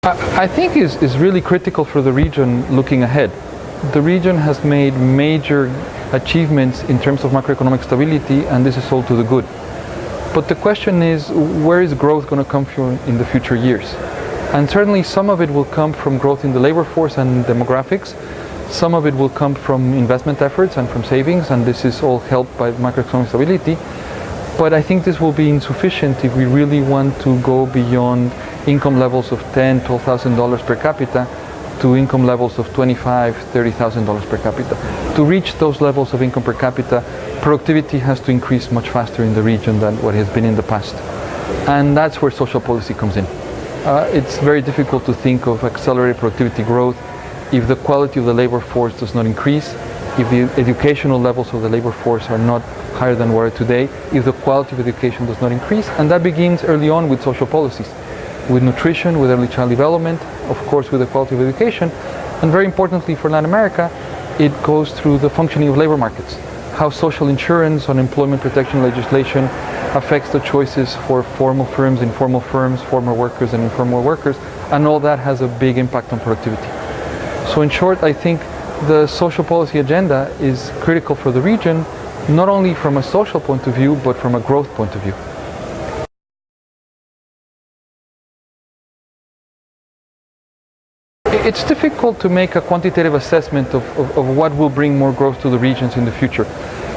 I think is really critical for the region looking ahead. The region has made major achievements in terms of macroeconomic stability, and this is all to the good. But the question is, where is growth going to come from in the future years? And certainly some of it will come from growth in the labor force and demographics. Some of it will come from investment efforts and from savings, and this is all helped by macroeconomic stability. But I think this will be insufficient if we really want to go beyond income levels of $10,000, $12,000 per capita to income levels of $25,000, $30,000 per capita. To reach those levels of income per capita, productivity has to increase much faster in the region than what has been in the past. And that's where social policy comes in. It's very difficult to think of accelerated productivity growth if the quality of the labor force does not increase, if the educational levels of the labor force are not higher than what are today, if the quality of education does not increase. And that begins early on with social policies, with nutrition, with early child development, of course with the quality of education, and very importantly for Latin America, it goes through the functioning of labor markets, how social insurance, unemployment protection legislation affects the choices for formal firms, informal firms, formal workers and informal workers, and all that has a big impact on productivity. So in short, I think the social policy agenda is critical for the region, not only from a social point of view, but from a growth point of view. It's difficult to make a quantitative assessment of what will bring more growth to the regions in the future.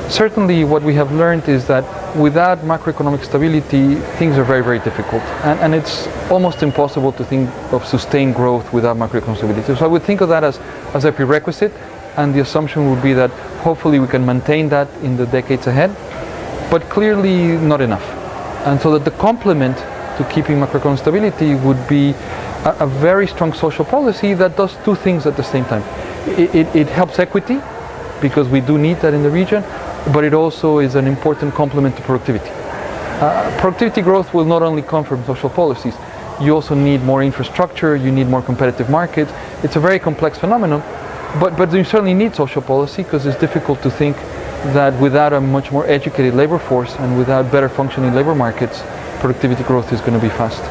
Certainly what we have learned is that without macroeconomic stability, things are very, very difficult. And it's almost impossible to think of sustained growth without macroeconomic stability. So I would think of that as a prerequisite, and the assumption would be that hopefully we can maintain that in the decades ahead, but clearly not enough. And so that the complement to keeping macroeconomic stability would be a very strong social policy that does two things at the same time. It helps equity, because we do need that in the region, but it also is an important complement to productivity. Productivity growth will not only come from social policies. You also need more infrastructure, you need more competitive markets. It's a very complex phenomenon, but you certainly need social policy, because it's difficult to think that without a much more educated labor force and without better functioning labor markets, productivity growth is going to be fast.